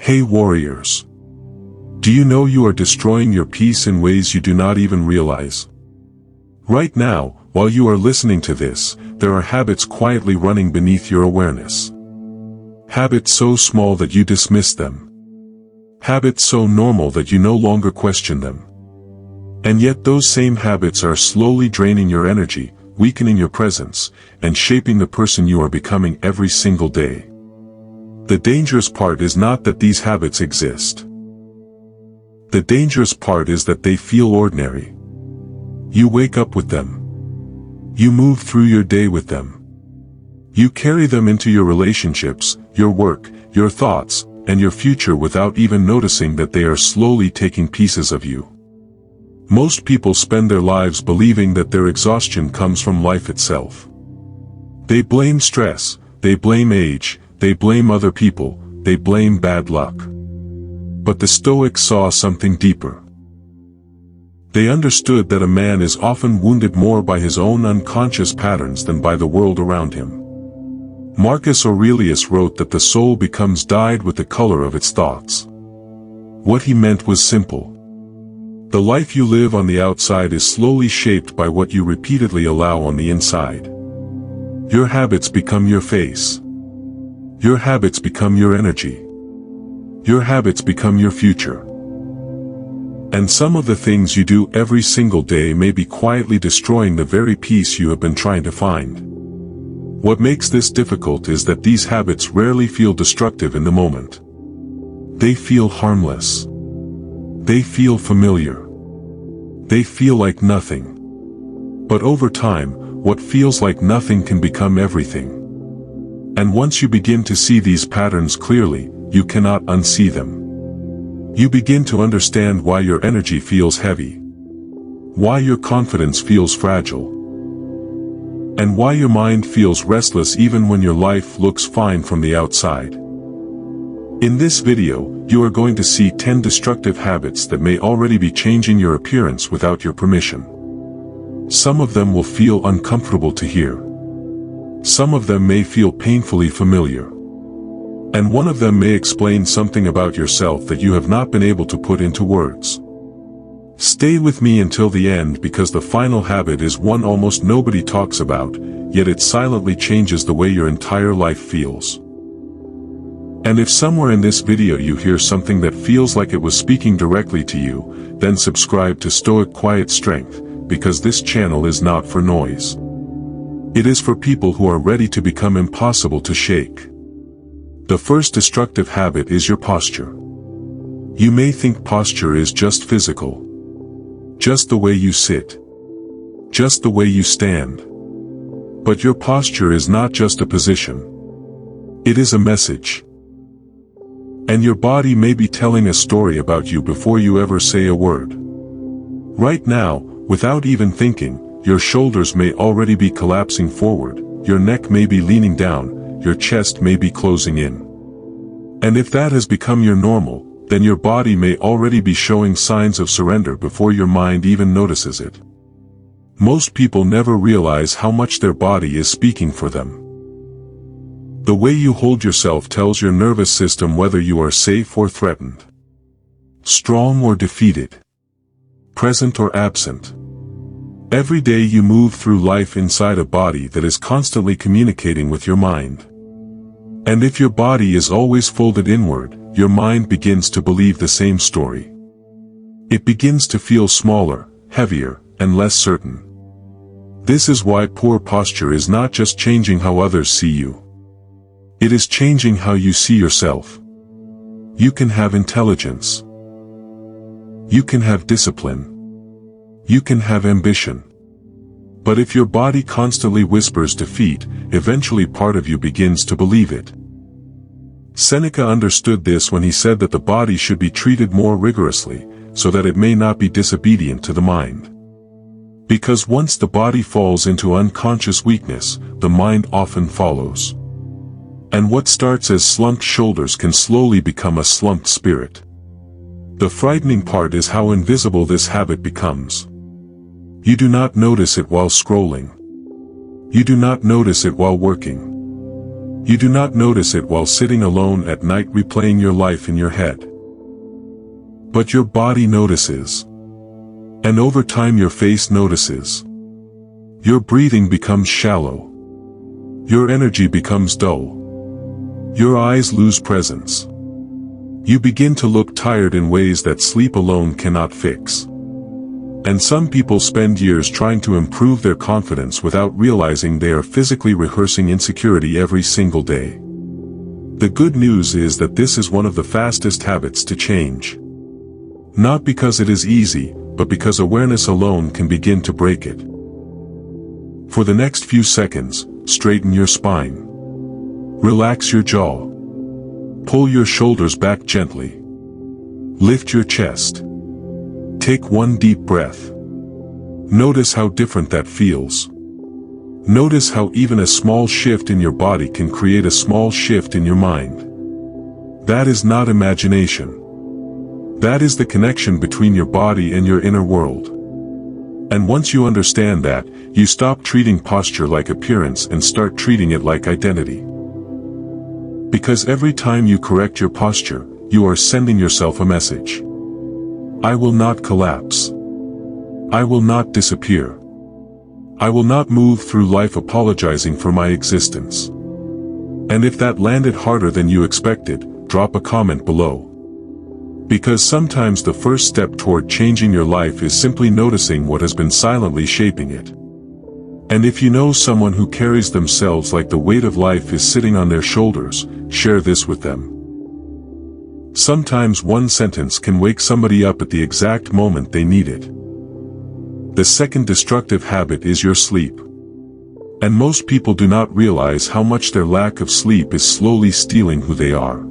Hey warriors! Do you know you are destroying your peace in ways you do not even realize? Right now, while you are listening to this, there are habits quietly running beneath your awareness. Habits so small that you dismiss them. Habits so normal that you no longer question them. And yet those same habits are slowly draining your energy, weakening your presence, and shaping the person you are becoming every single day. The dangerous part is not that these habits exist. The dangerous part is that they feel ordinary. You wake up with them. You move through your day with them. You carry them into your relationships, your work, your thoughts, and your future without even noticing that they are slowly taking pieces of you. Most people spend their lives believing that their exhaustion comes from life itself. They blame stress, they blame age, they blame other people, they blame bad luck. But the Stoics saw something deeper. They understood that a man is often wounded more by his own unconscious patterns than by the world around him. Marcus Aurelius wrote that the soul becomes dyed with the color of its thoughts. What he meant was simple. The life you live on the outside is slowly shaped by what you repeatedly allow on the inside. Your habits become your face. Your habits become your energy. Your habits become your future. And some of the things you do every single day may be quietly destroying the very peace you have been trying to find. What makes this difficult is that these habits rarely feel destructive in the moment. They feel harmless. They feel familiar. They feel like nothing. But over time, what feels like nothing can become everything. And once you begin to see these patterns clearly, you cannot unsee them. You begin to understand why your energy feels heavy, why your confidence feels fragile, and why your mind feels restless even when your life looks fine from the outside. In this video, you are going to see 10 destructive habits that may already be changing your appearance without your permission. Some of them will feel uncomfortable to hear. Some of them may feel painfully familiar. And one of them may explain something about yourself that you have not been able to put into words. Stay with me until the end because the final habit is one almost nobody talks about, yet it silently changes the way your entire life feels. And if somewhere in this video you hear something that feels like it was speaking directly to you, then subscribe to Stoic Quiet Strength, because this channel is not for noise. It is for people who are ready to become impossible to shake. The first destructive habit is your posture. You may think posture is just physical. Just the way you sit. Just the way you stand. But your posture is not just a position. It is a message. And your body may be telling a story about you before you ever say a word. Right now, without even thinking, your shoulders may already be collapsing forward, your neck may be leaning down, your chest may be closing in. And if that has become your normal, then your body may already be showing signs of surrender before your mind even notices it. Most people never realize how much their body is speaking for them. The way you hold yourself tells your nervous system whether you are safe or threatened. Strong or defeated. Present or absent. Every day you move through life inside a body that is constantly communicating with your mind. And if your body is always folded inward, your mind begins to believe the same story. It begins to feel smaller, heavier, and less certain. This is why poor posture is not just changing how others see you. It is changing how you see yourself. You can have intelligence. You can have discipline. You can have ambition. But if your body constantly whispers defeat, eventually part of you begins to believe it. Seneca understood this when he said that the body should be treated more rigorously, so that it may not be disobedient to the mind. Because once the body falls into unconscious weakness, the mind often follows. And what starts as slumped shoulders can slowly become a slumped spirit. The frightening part is how invisible this habit becomes. You do not notice it while scrolling. You do not notice it while working. You do not notice it while sitting alone at night replaying your life in your head. But your body notices. And over time your face notices. Your breathing becomes shallow. Your energy becomes dull. Your eyes lose presence. You begin to look tired in ways that sleep alone cannot fix. And some people spend years trying to improve their confidence without realizing they are physically rehearsing insecurity every single day. The good news is that this is one of the fastest habits to change. Not because it is easy, but because awareness alone can begin to break it. For the next few seconds, straighten your spine. Relax your jaw. Pull your shoulders back gently. Lift your chest. Take one deep breath. Notice how different that feels. Notice how even a small shift in your body can create a small shift in your mind. That is not imagination. That is the connection between your body and your inner world. And once you understand that, you stop treating posture like appearance and start treating it like identity. Because every time you correct your posture, you are sending yourself a message. I will not collapse. I will not disappear. I will not move through life apologizing for my existence. And if that landed harder than you expected, drop a comment below. Because sometimes the first step toward changing your life is simply noticing what has been silently shaping it. And if you know someone who carries themselves like the weight of life is sitting on their shoulders, share this with them. Sometimes one sentence can wake somebody up at the exact moment they need it. The second destructive habit is your sleep. And most people do not realize how much their lack of sleep is slowly stealing who they are.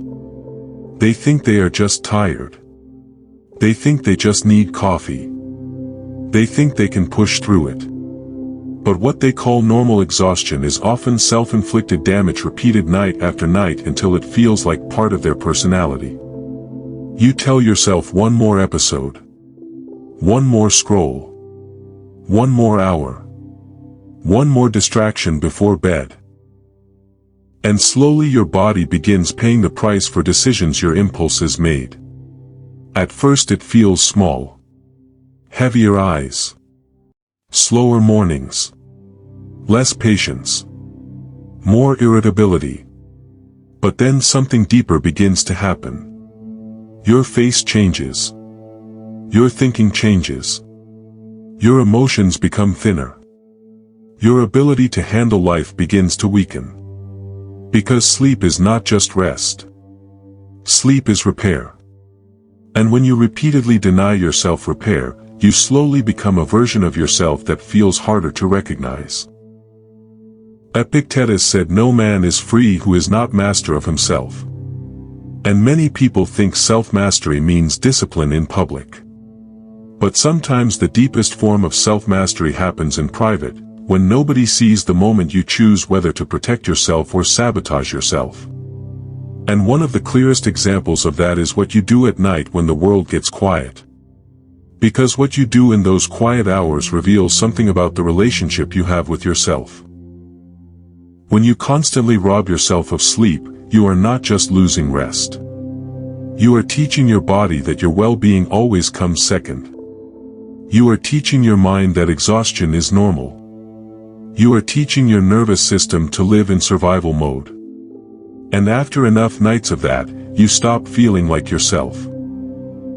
They think they are just tired. They think they just need coffee. They think they can push through it. But what they call normal exhaustion is often self-inflicted damage repeated night after night until it feels like part of their personality. You tell yourself one more episode. One more scroll. One more hour. One more distraction before bed. And slowly your body begins paying the price for decisions your impulses made. At first it feels small. Heavier eyes. Slower mornings. Less patience. More irritability. But then something deeper begins to happen. Your face changes. Your thinking changes. Your emotions become thinner. Your ability to handle life begins to weaken. Because sleep is not just rest. Sleep is repair. And when you repeatedly deny yourself repair, you slowly become a version of yourself that feels harder to recognize. Epictetus said no man is free who is not master of himself. And many people think self-mastery means discipline in public. But sometimes the deepest form of self-mastery happens in private, when nobody sees the moment you choose whether to protect yourself or sabotage yourself. And one of the clearest examples of that is what you do at night when the world gets quiet. Because what you do in those quiet hours reveals something about the relationship you have with yourself. When you constantly rob yourself of sleep, you are not just losing rest. You are teaching your body that your well-being always comes second. You are teaching your mind that exhaustion is normal. You are teaching your nervous system to live in survival mode. And after enough nights of that, you stop feeling like yourself.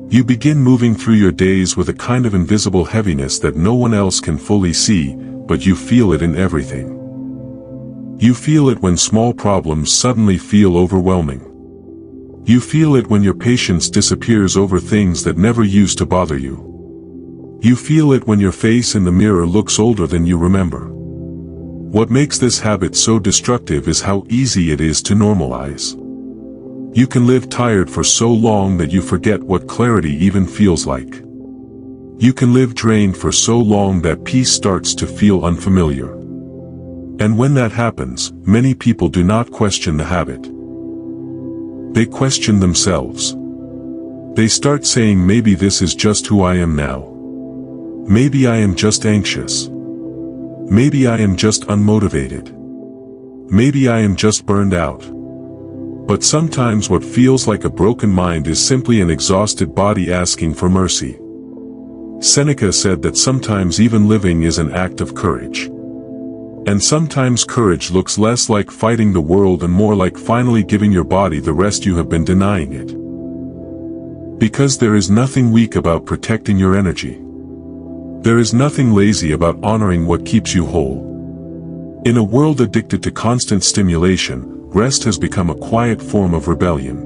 You begin moving through your days with a kind of invisible heaviness that no one else can fully see, but you feel it in everything. You feel it when small problems suddenly feel overwhelming. You feel it when your patience disappears over things that never used to bother you. You feel it when your face in the mirror looks older than you remember. What makes this habit so destructive is how easy it is to normalize. You can live tired for so long that you forget what clarity even feels like. You can live drained for so long that peace starts to feel unfamiliar. And when that happens, many people do not question the habit. They question themselves. They start saying maybe this is just who I am now. Maybe I am just anxious. Maybe I am just unmotivated. Maybe I am just burned out. But sometimes what feels like a broken mind is simply an exhausted body asking for mercy. Seneca said that sometimes even living is an act of courage. And sometimes courage looks less like fighting the world and more like finally giving your body the rest you have been denying it. Because there is nothing weak about protecting your energy. There is nothing lazy about honoring what keeps you whole. In a world addicted to constant stimulation, rest has become a quiet form of rebellion.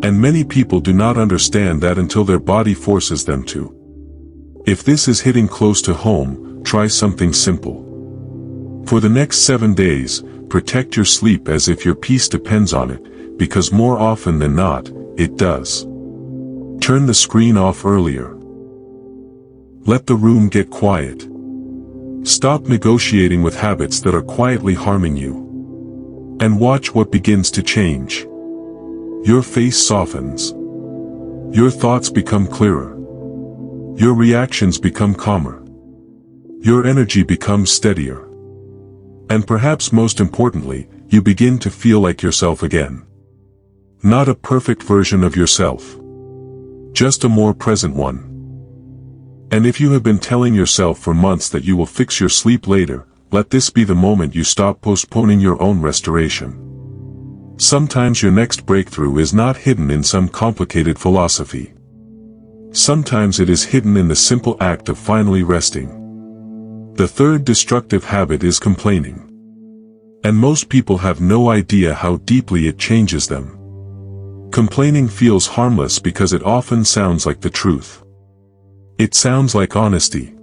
And many people do not understand that until their body forces them to. If this is hitting close to home, try something simple. For the next 7 days, protect your sleep as if your peace depends on it, because more often than not, it does. Turn the screen off earlier. Let the room get quiet. Stop negotiating with habits that are quietly harming you. And watch what begins to change. Your face softens. Your thoughts become clearer. Your reactions become calmer. Your energy becomes steadier. And perhaps most importantly, you begin to feel like yourself again. Not a perfect version of yourself. Just a more present one. And if you have been telling yourself for months that you will fix your sleep later, let this be the moment you stop postponing your own restoration. Sometimes your next breakthrough is not hidden in some complicated philosophy. Sometimes it is hidden in the simple act of finally resting. The third destructive habit is complaining. And most people have no idea how deeply it changes them. Complaining feels harmless because it often sounds like the truth. It sounds like honesty.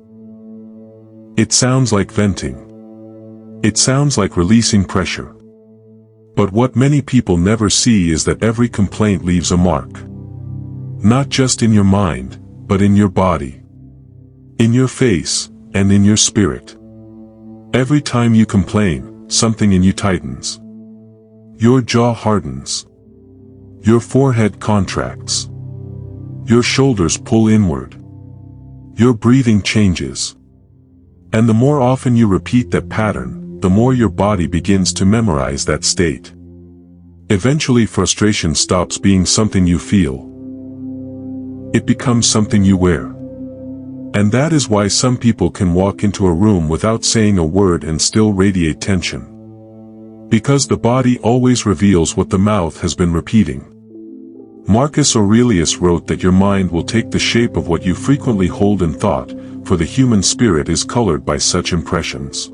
It sounds like venting. It sounds like releasing pressure. But what many people never see is that every complaint leaves a mark. Not just in your mind, but in your body. In your face, and in your spirit. Every time you complain, something in you tightens. Your jaw hardens. Your forehead contracts. Your shoulders pull inward. Your breathing changes. And the more often you repeat that pattern, the more your body begins to memorize that state. Eventually frustration stops being something you feel. It becomes something you wear. And that is why some people can walk into a room without saying a word and still radiate tension. Because the body always reveals what the mouth has been repeating. Marcus Aurelius wrote that your mind will take the shape of what you frequently hold in thought, for the human spirit is colored by such impressions.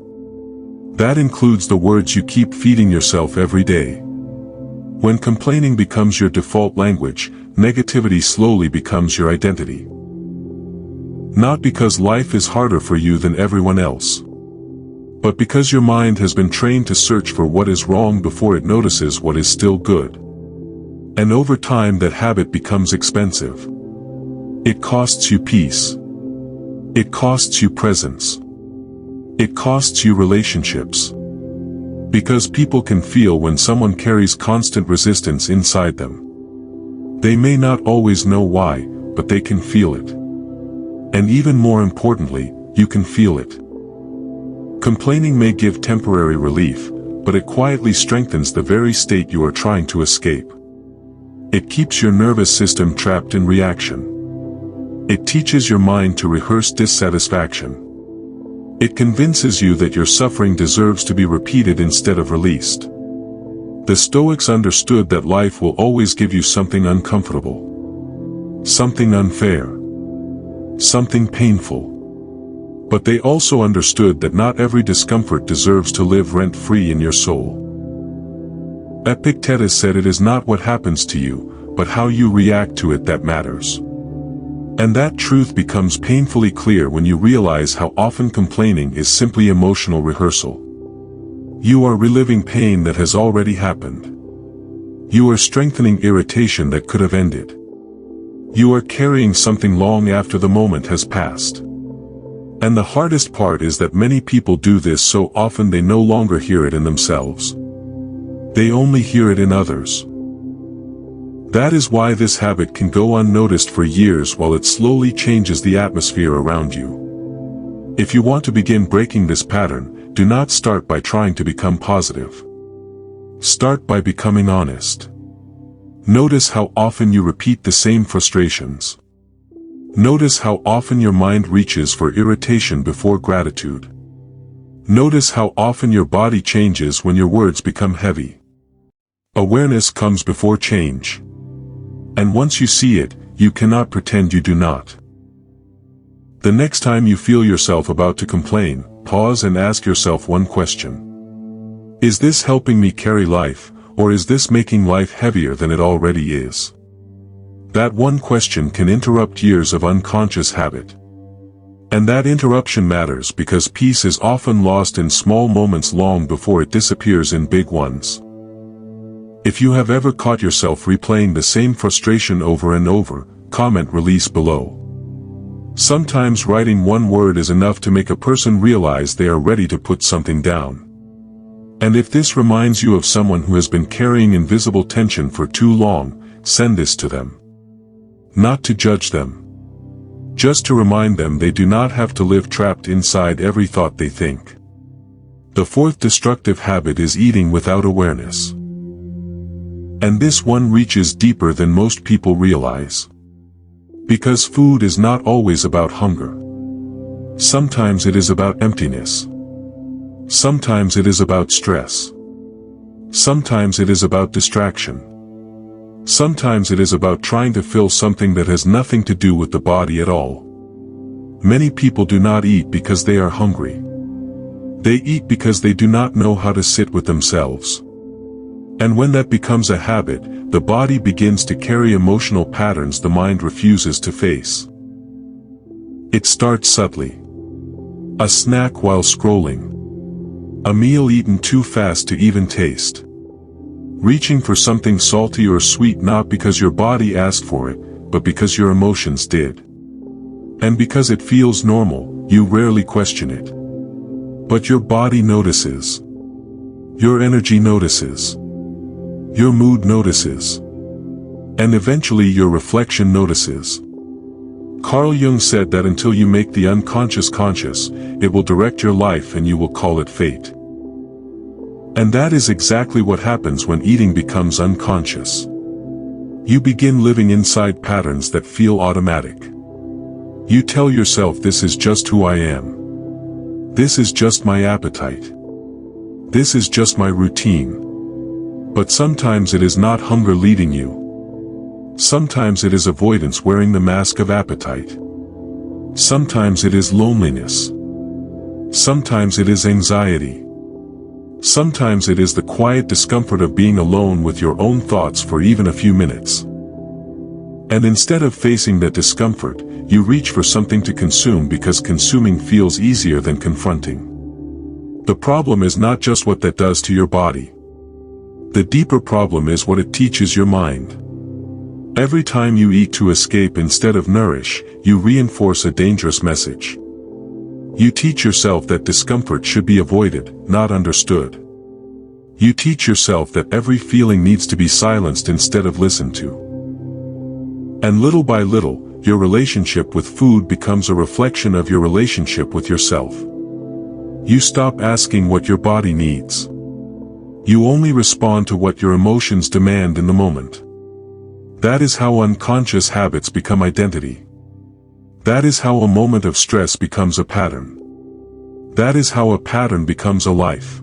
That includes the words you keep feeding yourself every day. When complaining becomes your default language, negativity slowly becomes your identity. Not because life is harder for you than everyone else, but because your mind has been trained to search for what is wrong before it notices what is still good. And over time that habit becomes expensive. It costs you peace. It costs you presence. It costs you relationships. Because people can feel when someone carries constant resistance inside them. They may not always know why, but they can feel it. And even more importantly, you can feel it. Complaining may give temporary relief, but it quietly strengthens the very state you are trying to escape. It keeps your nervous system trapped in reaction. It teaches your mind to rehearse dissatisfaction. It convinces you that your suffering deserves to be repeated instead of released. The Stoics understood that life will always give you something uncomfortable. Something unfair. Something painful. But they also understood that not every discomfort deserves to live rent-free in your soul. Epictetus said it is not what happens to you, but how you react to it that matters. And that truth becomes painfully clear when you realize how often complaining is simply emotional rehearsal. You are reliving pain that has already happened. You are strengthening irritation that could have ended. You are carrying something long after the moment has passed. And the hardest part is that many people do this so often they no longer hear it in themselves. They only hear it in others. That is why this habit can go unnoticed for years while it slowly changes the atmosphere around you. If you want to begin breaking this pattern, do not start by trying to become positive. Start by becoming honest. Notice how often you repeat the same frustrations. Notice how often your mind reaches for irritation before gratitude. Notice how often your body changes when your words become heavy. Awareness comes before change. And once you see it, you cannot pretend you do not. The next time you feel yourself about to complain, pause and ask yourself one question. Is this helping me carry life, or is this making life heavier than it already is? That one question can interrupt years of unconscious habit. And that interruption matters because peace is often lost in small moments long before it disappears in big ones. If you have ever caught yourself replaying the same frustration over and over, comment release below. Sometimes writing one word is enough to make a person realize they are ready to put something down. And if this reminds you of someone who has been carrying invisible tension for too long, send this to them. Not to judge them. Just to remind them they do not have to live trapped inside every thought they think. The fourth destructive habit is eating without awareness. And this one reaches deeper than most people realize. Because food is not always about hunger. Sometimes it is about emptiness. Sometimes it is about stress. Sometimes it is about distraction. Sometimes it is about trying to fill something that has nothing to do with the body at all. Many people do not eat because they are hungry. They eat because they do not know how to sit with themselves. And when that becomes a habit, the body begins to carry emotional patterns the mind refuses to face. It starts subtly. A snack while scrolling. A meal eaten too fast to even taste. Reaching for something salty or sweet not because your body asked for it, but because your emotions did. And because it feels normal, you rarely question it. But your body notices. Your energy notices. Your mood notices. And eventually your reflection notices. Carl Jung said that until you make the unconscious conscious, it will direct your life and you will call it fate. And that is exactly what happens when eating becomes unconscious. You begin living inside patterns that feel automatic. You tell yourself this is just who I am. This is just my appetite. This is just my routine. But sometimes it is not hunger leading you. Sometimes it is avoidance wearing the mask of appetite. Sometimes it is loneliness. Sometimes it is anxiety. Sometimes it is the quiet discomfort of being alone with your own thoughts for even a few minutes. And instead of facing that discomfort, you reach for something to consume because consuming feels easier than confronting. The problem is not just what that does to your body. The deeper problem is what it teaches your mind. Every time you eat to escape instead of nourish, you reinforce a dangerous message. You teach yourself that discomfort should be avoided, not understood. You teach yourself that every feeling needs to be silenced instead of listened to. And little by little, your relationship with food becomes a reflection of your relationship with yourself. You stop asking what your body needs. You only respond to what your emotions demand in the moment. That is how unconscious habits become identity. That is how a moment of stress becomes a pattern. That is how a pattern becomes a life.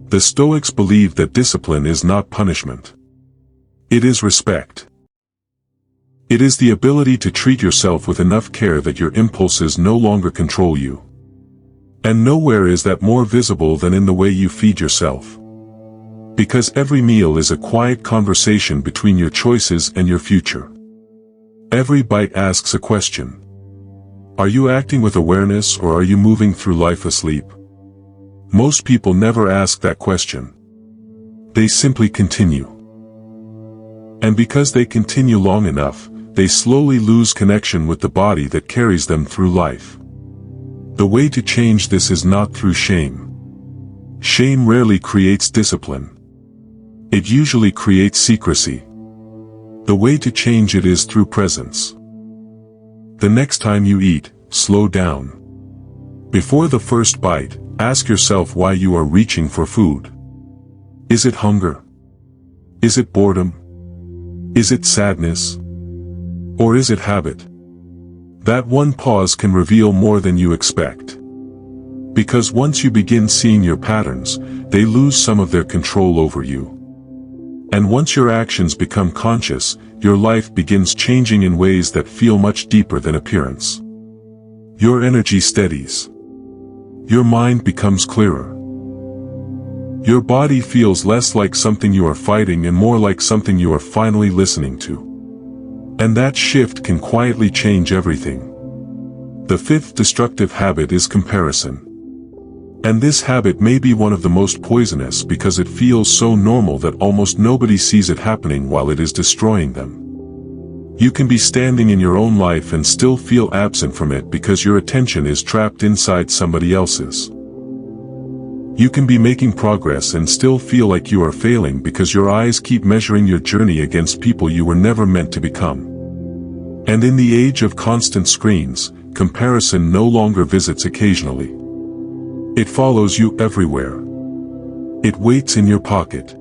The Stoics believe that discipline is not punishment. It is respect. It is the ability to treat yourself with enough care that your impulses no longer control you. And nowhere is that more visible than in the way you feed yourself. Because every meal is a quiet conversation between your choices and your future. Every bite asks a question. Are you acting with awareness or are you moving through life asleep? Most people never ask that question. They simply continue. And because they continue long enough, they slowly lose connection with the body that carries them through life. The way to change this is not through shame. Shame rarely creates discipline. It usually creates secrecy. The way to change it is through presence. The next time you eat, slow down. Before the first bite, Ask yourself why you are reaching for food. Is it hunger? Is it boredom? Is it sadness? Or is it habit? That one pause can reveal more than you expect. Because once you begin seeing your patterns, they lose some of their control over you. And once your actions become conscious, your life begins changing in ways that feel much deeper than appearance. Your energy steadies. Your mind becomes clearer. Your body feels less like something you are fighting and more like something you are finally listening to. And that shift can quietly change everything. The fifth destructive habit is comparison. And this habit may be one of the most poisonous because it feels so normal that almost nobody sees it happening while it is destroying them. You can be standing in your own life and still feel absent from it because your attention is trapped inside somebody else's. You can be making progress and still feel like you are failing because your eyes keep measuring your journey against people you were never meant to become. And in the age of constant screens, comparison no longer visits occasionally. It follows you everywhere. It waits in your pocket.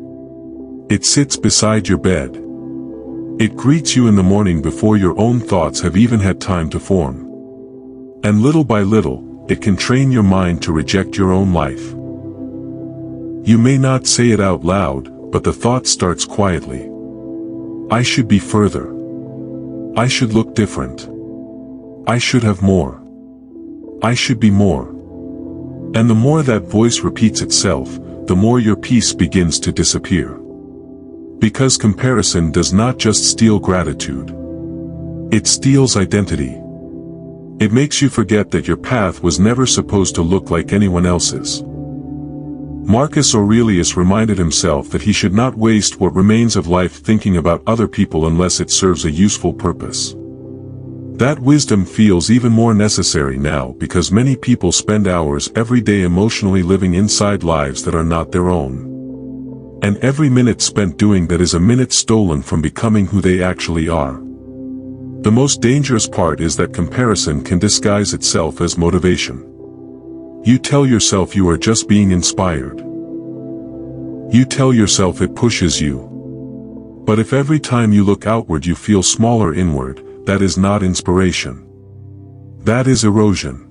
It sits beside your bed. It greets you in the morning before your own thoughts have even had time to form. And little by little, it can train your mind to reject your own life. You may not say it out loud, but the thought starts quietly. I should be further. I should look different. I should have more. I should be more. And the more that voice repeats itself, the more your peace begins to disappear. Because comparison does not just steal gratitude. It steals identity. It makes you forget that your path was never supposed to look like anyone else's. Marcus Aurelius reminded himself that he should not waste what remains of life thinking about other people unless it serves a useful purpose. That wisdom feels even more necessary now because many people spend hours every day emotionally living inside lives that are not their own. And every minute spent doing that is a minute stolen from becoming who they actually are. The most dangerous part is that comparison can disguise itself as motivation. You tell yourself you are just being inspired. You tell yourself it pushes you. But if every time you look outward you feel smaller inward, that is not inspiration. That is erosion.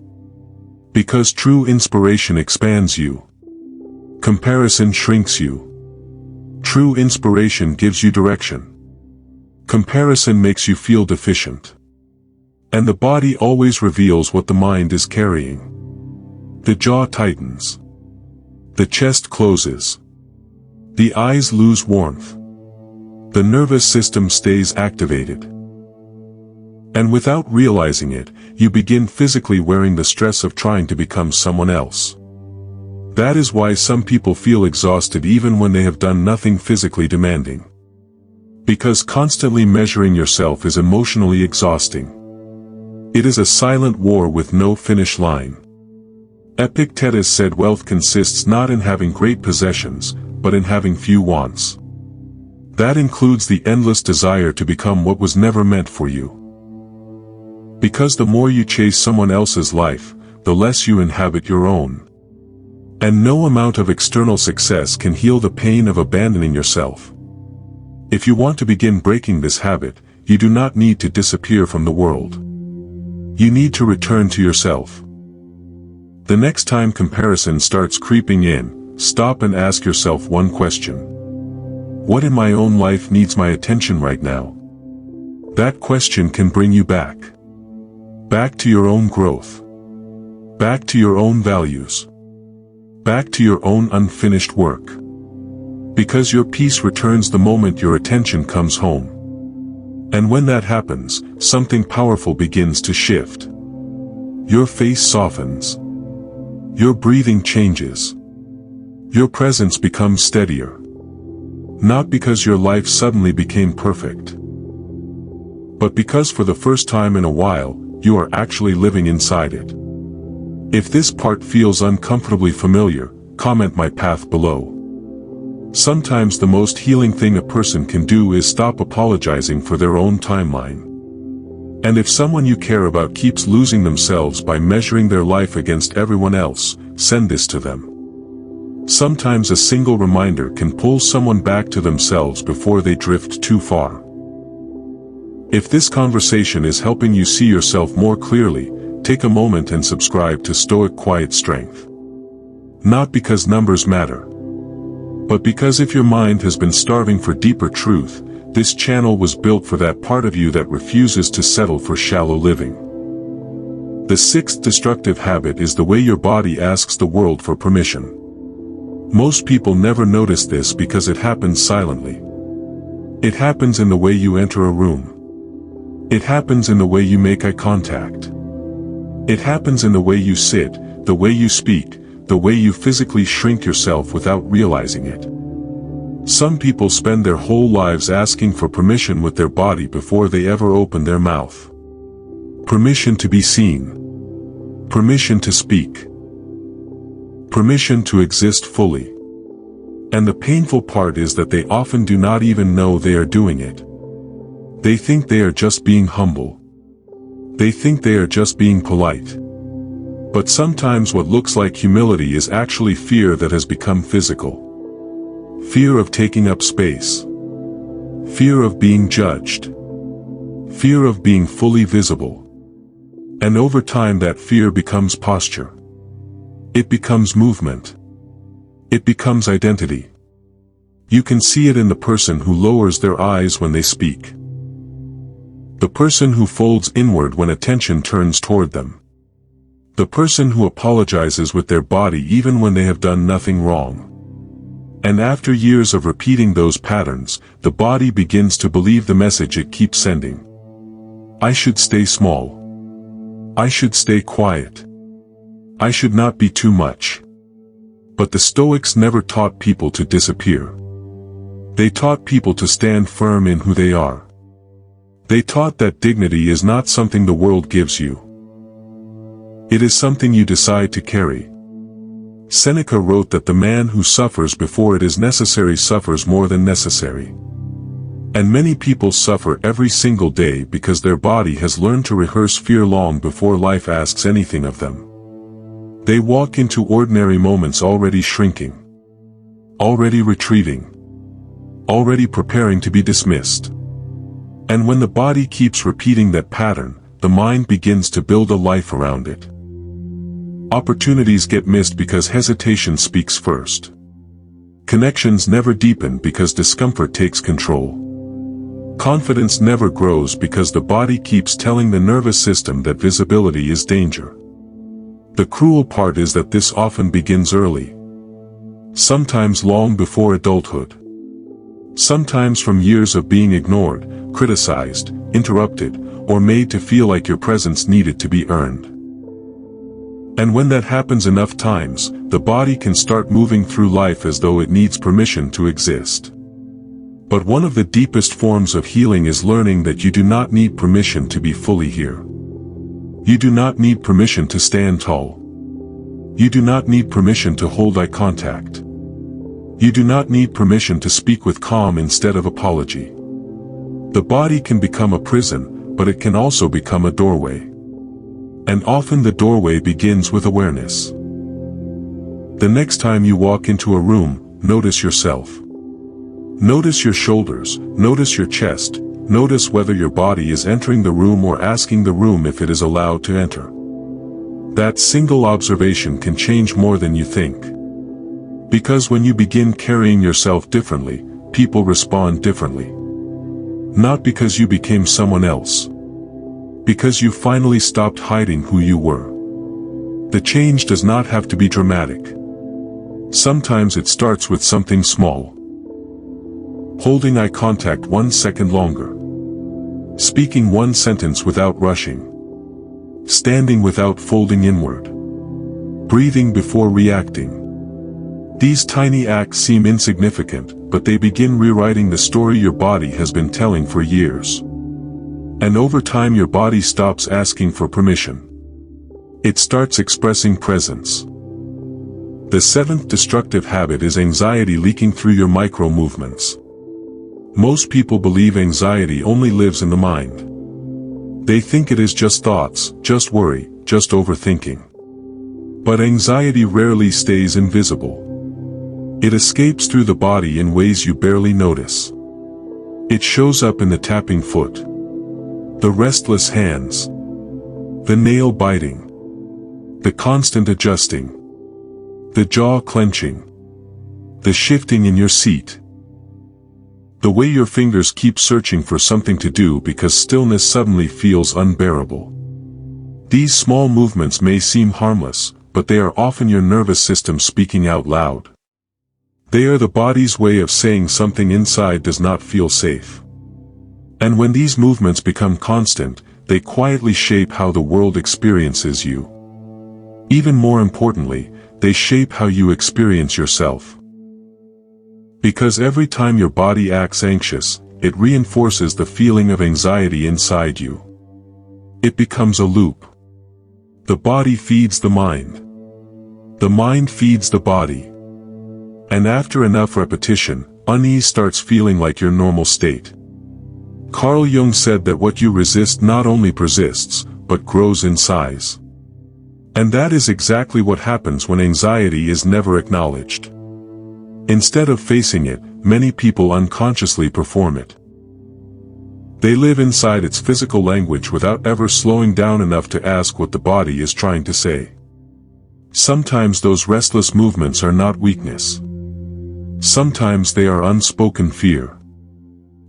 Because true inspiration expands you. Comparison shrinks you. True inspiration gives you direction. Comparison makes you feel deficient. And the body always reveals what the mind is carrying. The jaw tightens. The chest closes. The eyes lose warmth. The nervous system stays activated. And without realizing it, you begin physically wearing the stress of trying to become someone else. That is why some people feel exhausted even when they have done nothing physically demanding. Because constantly measuring yourself is emotionally exhausting. It is a silent war with no finish line. Epictetus said wealth consists not in having great possessions, but in having few wants. That includes the endless desire to become what was never meant for you. Because the more you chase someone else's life, the less you inhabit your own. And no amount of external success can heal the pain of abandoning yourself. If you want to begin breaking this habit, you do not need to disappear from the world. You need to return to yourself. The next time comparison starts creeping in, stop and ask yourself one question. What in my own life needs my attention right now? That question can bring you back. Back to your own growth. Back to your own values. Back to your own unfinished work. Because your peace returns the moment your attention comes home. And when that happens, something powerful begins to shift. Your face softens. Your breathing changes. Your presence becomes steadier. Not because your life suddenly became perfect, but because for the first time in a while, you are actually living inside it. If this part feels uncomfortably familiar, comment my path below. Sometimes the most healing thing a person can do is stop apologizing for their own timeline. And if someone you care about keeps losing themselves by measuring their life against everyone else, send this to them. Sometimes a single reminder can pull someone back to themselves before they drift too far. If this conversation is helping you see yourself more clearly, take a moment and subscribe to Stoic Quiet Strength. Not because numbers matter, but because if your mind has been starving for deeper truth, this channel was built for that part of you that refuses to settle for shallow living. The sixth destructive habit is the way your body asks the world for permission. Most people never notice this because it happens silently. It happens in the way you enter a room. It happens in the way you make eye contact. It happens in the way you sit, the way you speak, the way you physically shrink yourself without realizing it. Some people spend their whole lives asking for permission with their body before they ever open their mouth. Permission to be seen. Permission to speak. Permission to exist fully. And the painful part is that they often do not even know they are doing it. They think they are just being humble. They think they are just being polite. But sometimes what looks like humility is actually fear that has become physical. Fear of taking up space. Fear of being judged. Fear of being fully visible. And over time that fear becomes posture. It becomes movement. It becomes identity. You can see it in the person who lowers their eyes when they speak. The person who folds inward when attention turns toward them. The person who apologizes with their body even when they have done nothing wrong. And after years of repeating those patterns, the body begins to believe the message it keeps sending. I should stay small. I should stay quiet. I should not be too much. But the Stoics never taught people to disappear. They taught people to stand firm in who they are. They taught that dignity is not something the world gives you. It is something you decide to carry. Seneca wrote that the man who suffers before it is necessary suffers more than necessary. And many people suffer every single day because their body has learned to rehearse fear long before life asks anything of them. They walk into ordinary moments already shrinking, already retreating, already preparing to be dismissed. And when the body keeps repeating that pattern, the mind begins to build a life around it. Opportunities get missed because hesitation speaks first. Connections never deepen because discomfort takes control. Confidence never grows because the body keeps telling the nervous system that visibility is danger. The cruel part is that this often begins early. Sometimes long before adulthood. Sometimes from years of being ignored, criticized, interrupted, or made to feel like your presence needed to be earned. And when that happens enough times, the body can start moving through life as though it needs permission to exist. But one of the deepest forms of healing is learning that you do not need permission to be fully here. You do not need permission to stand tall. You do not need permission to hold eye contact. You do not need permission to speak with calm instead of apology. The body can become a prison, but it can also become a doorway. And often the doorway begins with awareness. The next time you walk into a room, notice yourself. Notice your shoulders, notice your chest, notice whether your body is entering the room or asking the room if it is allowed to enter. That single observation can change more than you think. Because when you begin carrying yourself differently, people respond differently. Not because you became someone else. Because you finally stopped hiding who you were. The change does not have to be dramatic. Sometimes it starts with something small. Holding eye contact 1 second longer. Speaking one sentence without rushing. Standing without folding inward. Breathing before reacting. These tiny acts seem insignificant, but they begin rewriting the story your body has been telling for years. And over time your body stops asking for permission. It starts expressing presence. The seventh destructive habit is anxiety leaking through your micro movements. Most people believe anxiety only lives in the mind. They think it is just thoughts, just worry, just overthinking. But anxiety rarely stays invisible. It escapes through the body in ways you barely notice. It shows up in the tapping foot, the restless hands, the nail biting, the constant adjusting, the jaw clenching, the shifting in your seat, the way your fingers keep searching for something to do because stillness suddenly feels unbearable. These small movements may seem harmless, but they are often your nervous system speaking out loud. They are the body's way of saying something inside does not feel safe. And when these movements become constant, they quietly shape how the world experiences you. Even more importantly, they shape how you experience yourself. Because every time your body acts anxious, it reinforces the feeling of anxiety inside you. It becomes a loop. The body feeds the mind. The mind feeds the body. And after enough repetition, unease starts feeling like your normal state. Carl Jung said that what you resist not only persists, but grows in size. And that is exactly what happens when anxiety is never acknowledged. Instead of facing it, many people unconsciously perform it. They live inside its physical language without ever slowing down enough to ask what the body is trying to say. Sometimes those restless movements are not weakness. Sometimes they are unspoken fear.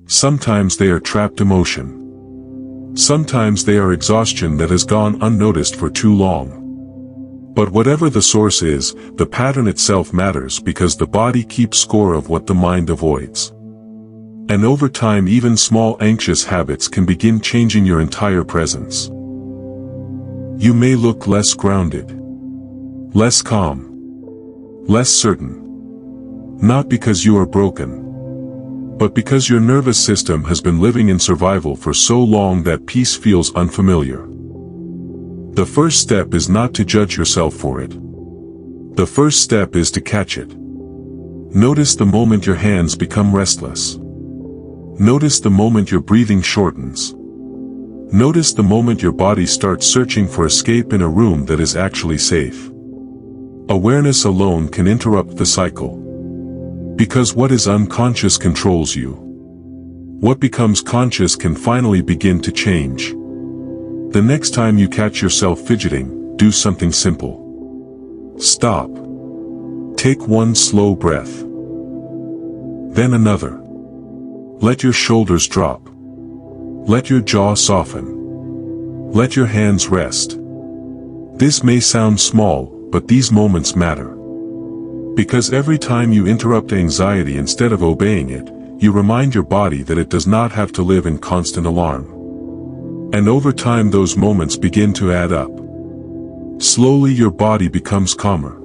Sometimes they are trapped emotion. Sometimes they are exhaustion that has gone unnoticed for too long. But whatever the source is, the pattern itself matters because the body keeps score of what the mind avoids. And over time even small anxious habits can begin changing your entire presence. You may look less grounded, less calm, less certain. Not because you are broken, but because your nervous system has been living in survival for so long that peace feels unfamiliar. The first step is not to judge yourself for it. The first step is to catch it. Notice the moment your hands become restless. Notice the moment your breathing shortens. Notice the moment your body starts searching for escape in a room that is actually safe. Awareness alone can interrupt the cycle. Because what is unconscious controls you. What becomes conscious can finally begin to change. The next time you catch yourself fidgeting, do something simple. Stop. Take one slow breath. Then another. Let your shoulders drop. Let your jaw soften. Let your hands rest. This may sound small, but these moments matter. Because every time you interrupt anxiety instead of obeying it, you remind your body that it does not have to live in constant alarm. And over time those moments begin to add up. Slowly your body becomes calmer.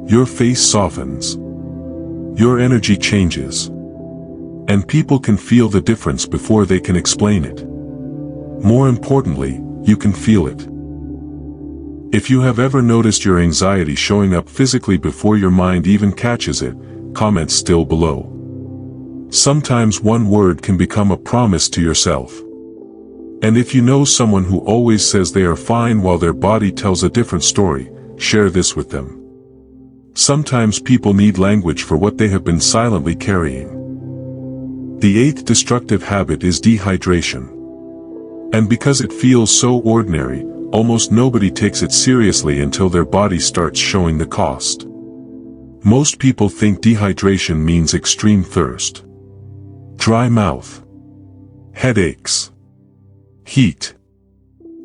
Your face softens. Your energy changes. And people can feel the difference before they can explain it. More importantly, you can feel it. If you have ever noticed your anxiety showing up physically before your mind even catches it, comment still below. Sometimes one word can become a promise to yourself. And if you know someone who always says they are fine while their body tells a different story, share this with them. Sometimes people need language for what they have been silently carrying. The eighth destructive habit is dehydration. And because it feels so ordinary, almost nobody takes it seriously until their body starts showing the cost. Most people think dehydration means extreme thirst, dry mouth, headaches, heat.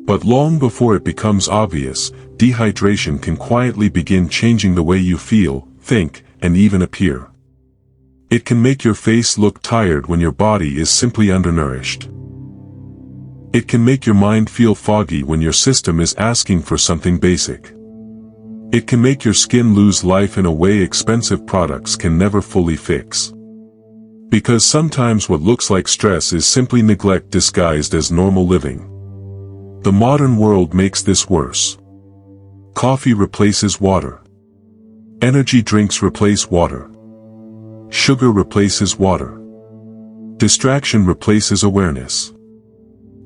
But long before it becomes obvious, dehydration can quietly begin changing the way you feel, think, and even appear. It can make your face look tired when your body is simply undernourished. It can make your mind feel foggy when your system is asking for something basic. It can make your skin lose life in a way expensive products can never fully fix. Because sometimes what looks like stress is simply neglect disguised as normal living. The modern world makes this worse. Coffee replaces water. Energy drinks replace water. Sugar replaces water. Distraction replaces awareness.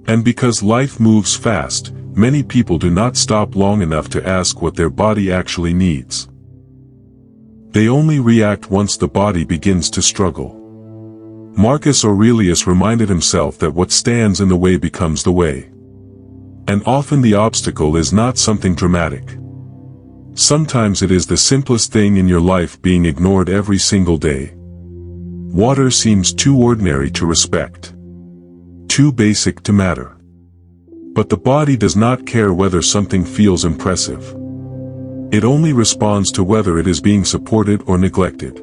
And because life moves fast, many people do not stop long enough to ask what their body actually needs. They only react once the body begins to struggle. Marcus Aurelius reminded himself that what stands in the way becomes the way. And often the obstacle is not something dramatic. Sometimes it is the simplest thing in your life being ignored every single day. Water seems too ordinary to respect, too basic to matter. But the body does not care whether something feels impressive. It only responds to whether it is being supported or neglected.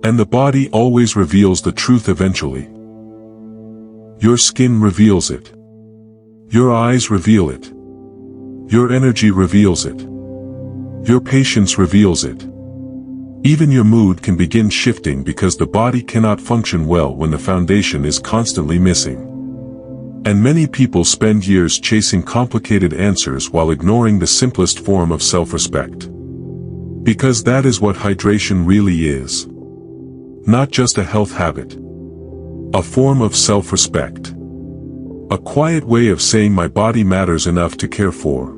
And the body always reveals the truth eventually. Your skin reveals it. Your eyes reveal it. Your energy reveals it. Your patience reveals it. Even your mood can begin shifting because the body cannot function well when the foundation is constantly missing. And many people spend years chasing complicated answers while ignoring the simplest form of self-respect. Because that is what hydration really is. Not just a health habit. A form of self-respect. A quiet way of saying my body matters enough to care for.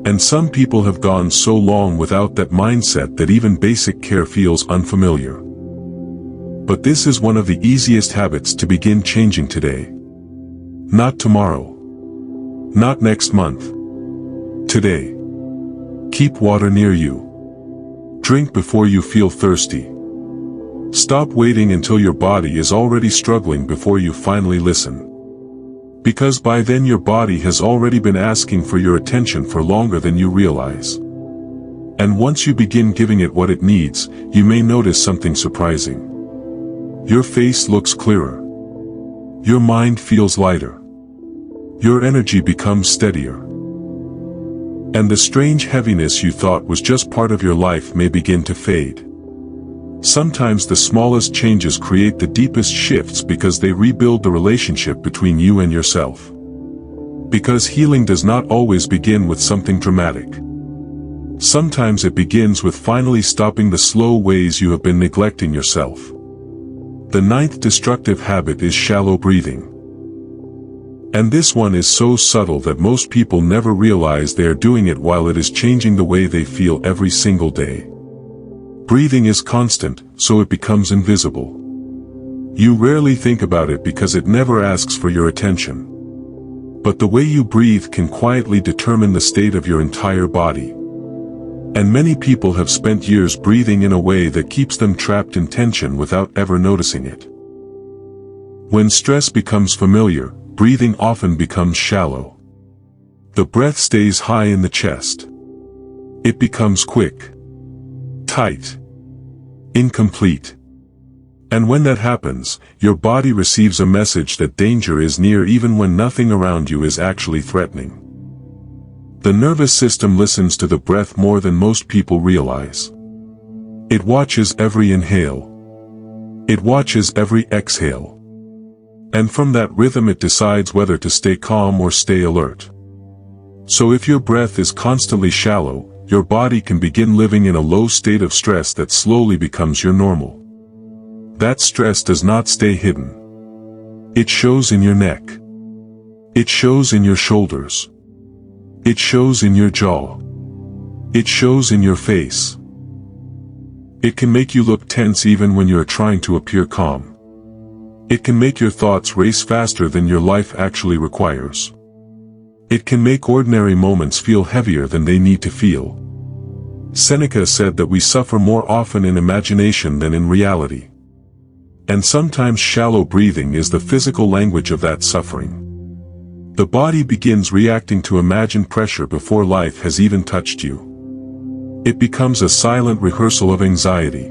And some people have gone so long without that mindset that even basic care feels unfamiliar. But this is one of the easiest habits to begin changing today. Not tomorrow. Not next month. Today. Keep water near you. Drink before you feel thirsty. Stop waiting until your body is already struggling before you finally listen. Because by then your body has already been asking for your attention for longer than you realize. And once you begin giving it what it needs, you may notice something surprising. Your face looks clearer. Your mind feels lighter. Your energy becomes steadier. And the strange heaviness you thought was just part of your life may begin to fade. Sometimes the smallest changes create the deepest shifts because they rebuild the relationship between you and yourself. Because healing does not always begin with something dramatic. Sometimes it begins with finally stopping the slow ways you have been neglecting yourself. The ninth destructive habit is shallow breathing. And this one is so subtle that most people never realize they are doing it while it is changing the way they feel every single day. Breathing is constant, so it becomes invisible. You rarely think about it because it never asks for your attention. But the way you breathe can quietly determine the state of your entire body. And many people have spent years breathing in a way that keeps them trapped in tension without ever noticing it. When stress becomes familiar, breathing often becomes shallow. The breath stays high in the chest. It becomes quick, tight, incomplete. And when that happens, your body receives a message that danger is near even when nothing around you is actually threatening. The nervous system listens to the breath more than most people realize. It watches every inhale. It watches every exhale. And from that rhythm it decides whether to stay calm or stay alert. So if your breath is constantly shallow, your body can begin living in a low state of stress that slowly becomes your normal. That stress does not stay hidden. It shows in your neck. It shows in your shoulders. It shows in your jaw. It shows in your face. It can make you look tense even when you are trying to appear calm. It can make your thoughts race faster than your life actually requires. It can make ordinary moments feel heavier than they need to feel. Seneca said that we suffer more often in imagination than in reality. And sometimes shallow breathing is the physical language of that suffering. The body begins reacting to imagined pressure before life has even touched you. It becomes a silent rehearsal of anxiety.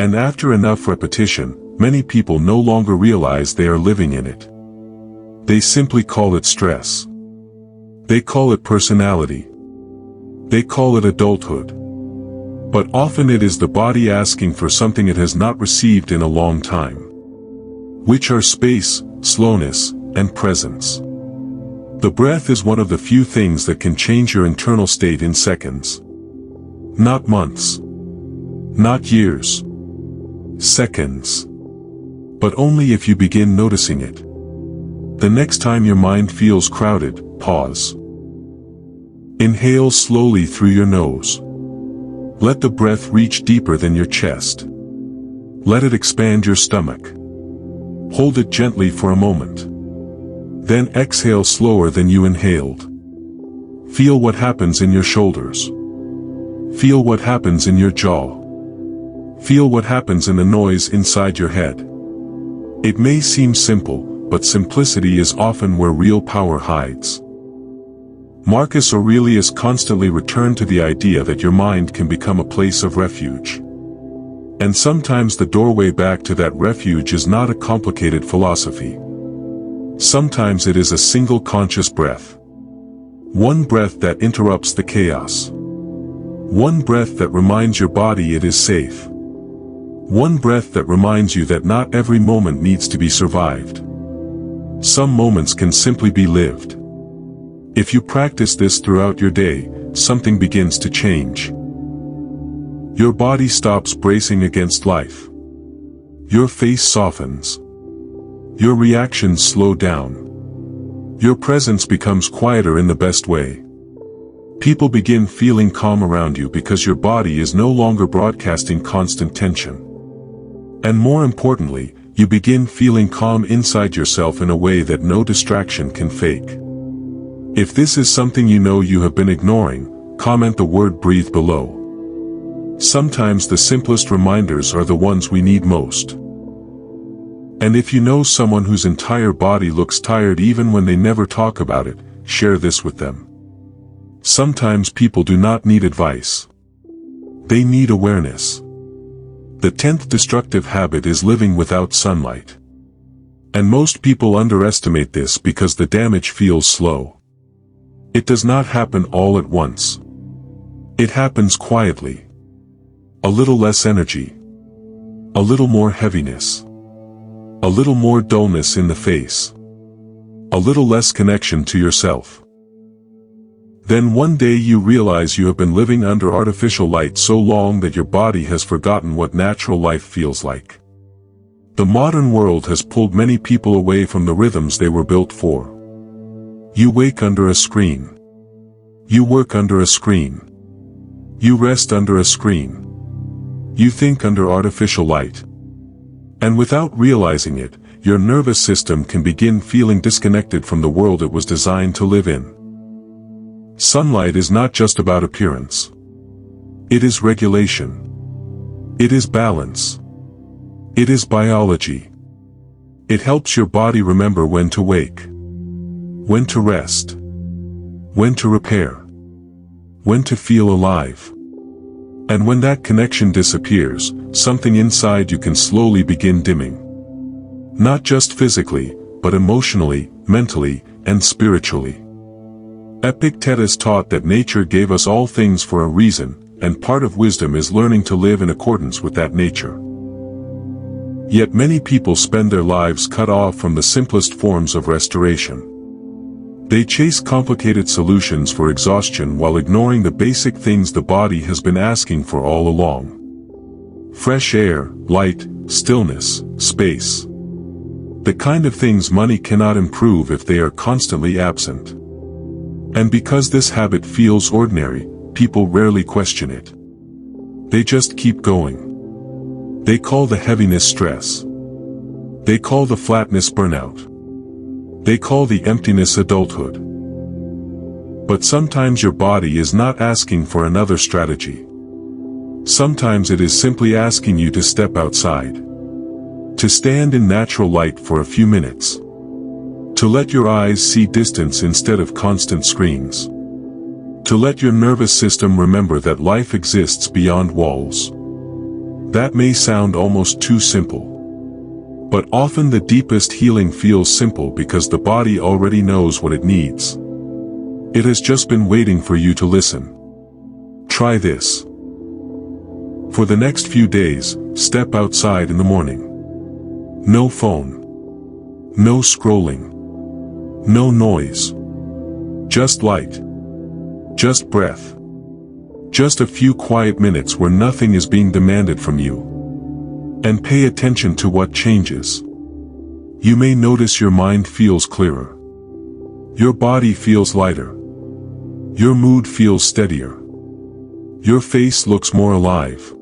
And after enough repetition, many people no longer realize they are living in it. They simply call it stress. They call it personality. They call it adulthood. But often it is the body asking for something it has not received in a long time. Which are space, slowness, and presence. The breath is one of the few things that can change your internal state in seconds. Not months. Not years. Seconds. But only if you begin noticing it. The next time your mind feels crowded, pause. Inhale slowly through your nose. Let the breath reach deeper than your chest. Let it expand your stomach. Hold it gently for a moment. Then exhale slower than you inhaled. Feel what happens in your shoulders. Feel what happens in your jaw. Feel what happens in the noise inside your head. It may seem simple, but simplicity is often where real power hides. Marcus Aurelius constantly returned to the idea that your mind can become a place of refuge. And sometimes the doorway back to that refuge is not a complicated philosophy. Sometimes it is a single conscious breath. One breath that interrupts the chaos. One breath that reminds your body it is safe. One breath that reminds you that not every moment needs to be survived. Some moments can simply be lived. If you practice this throughout your day, something begins to change. Your body stops bracing against life. Your face softens. Your reactions slow down. Your presence becomes quieter in the best way. People begin feeling calm around you because your body is no longer broadcasting constant tension. And more importantly, you begin feeling calm inside yourself in a way that no distraction can fake. If this is something you know you have been ignoring, comment the word breathe below. Sometimes the simplest reminders are the ones we need most. And if you know someone whose entire body looks tired even when they never talk about it, share this with them. Sometimes people do not need advice. They need awareness. The 10th destructive habit is living without sunlight. And most people underestimate this because the damage feels slow. It does not happen all at once. It happens quietly. A little less energy. A little more heaviness. A little more dullness in the face. A little less connection to yourself. Then one day you realize you have been living under artificial light so long that your body has forgotten what natural life feels like. The modern world has pulled many people away from the rhythms they were built for. You wake under a screen. You work under a screen. You rest under a screen. You think under artificial light. And without realizing it, your nervous system can begin feeling disconnected from the world it was designed to live in. Sunlight is not just about appearance. It is regulation. It is balance. It is biology. It helps your body remember when to wake. When to rest. When to repair. When to feel alive. And when that connection disappears, something inside you can slowly begin dimming. Not just physically, but emotionally, mentally, and spiritually. Epictetus taught that nature gave us all things for a reason, and part of wisdom is learning to live in accordance with that nature. Yet many people spend their lives cut off from the simplest forms of restoration. They chase complicated solutions for exhaustion while ignoring the basic things the body has been asking for all along. Fresh air, light, stillness, space. The kind of things money cannot improve if they are constantly absent. And because this habit feels ordinary, people rarely question it. They just keep going. They call the heaviness stress. They call the flatness burnout. They call the emptiness adulthood. But sometimes your body is not asking for another strategy. Sometimes it is simply asking you to step outside. To stand in natural light for a few minutes. To let your eyes see distance instead of constant screens. To let your nervous system remember that life exists beyond walls. That may sound almost too simple. But often the deepest healing feels simple because the body already knows what it needs. It has just been waiting for you to listen. Try this. For the next few days, step outside in the morning. No phone. No scrolling. No noise. Just light. Just breath. Just a few quiet minutes where nothing is being demanded from you. And pay attention to what changes. You may notice your mind feels clearer. Your body feels lighter. Your mood feels steadier. Your face looks more alive.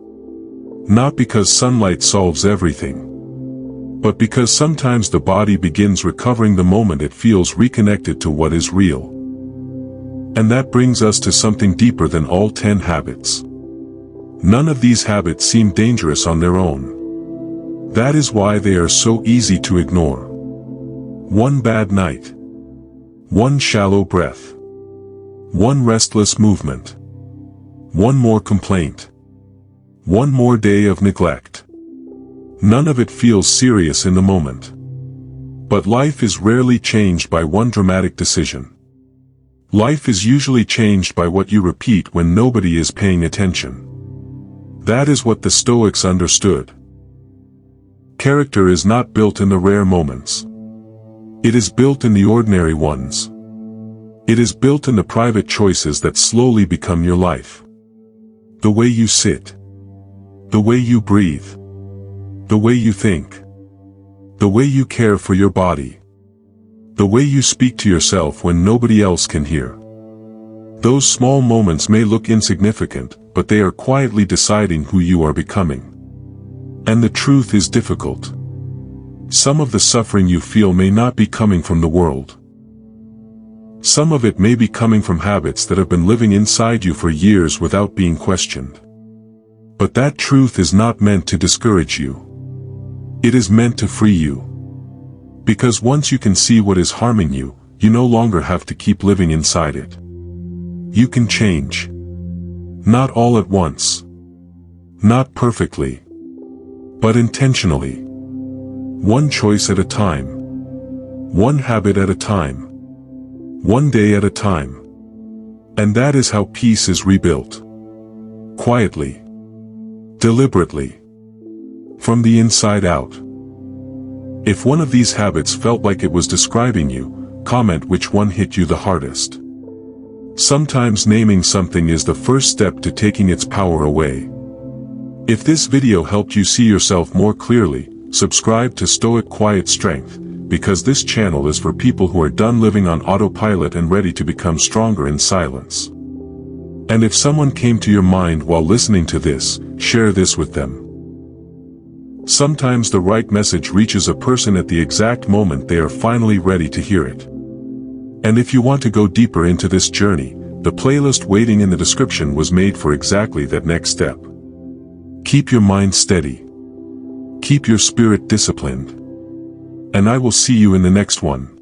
Not because sunlight solves everything, but because sometimes the body begins recovering the moment it feels reconnected to what is real. And that brings us to something deeper than all 10 habits. None of these habits seem dangerous on their own. That is why they are so easy to ignore. One bad night. One shallow breath. One restless movement. One more complaint. One more day of neglect. None of it feels serious in the moment. But life is rarely changed by one dramatic decision. Life is usually changed by what you repeat when nobody is paying attention. That is what the Stoics understood. Character is not built in the rare moments. It is built in the ordinary ones. It is built in the private choices that slowly become your life. The way you sit. The way you breathe. The way you think. The way you care for your body. The way you speak to yourself when nobody else can hear. Those small moments may look insignificant, but they are quietly deciding who you are becoming. And the truth is difficult. Some of the suffering you feel may not be coming from the world. Some of it may be coming from habits that have been living inside you for years without being questioned. But that truth is not meant to discourage you. It is meant to free you. Because once you can see what is harming you, you no longer have to keep living inside it. You can change. Not all at once. Not perfectly. But intentionally. One choice at a time. One habit at a time. One day at a time. And that is how peace is rebuilt. Quietly. Deliberately. From the inside out. If one of these habits felt like it was describing you, comment which one hit you the hardest. Sometimes naming something is the first step to taking its power away. If this video helped you see yourself more clearly, subscribe to Stoic Quiet Strength, because this channel is for people who are done living on autopilot and ready to become stronger in silence. And if someone came to your mind while listening to this, share this with them. Sometimes the right message reaches a person at the exact moment they are finally ready to hear it. And if you want to go deeper into this journey, the playlist waiting in the description was made for exactly that next step. Keep your mind steady. Keep your spirit disciplined. And I will see you in the next one.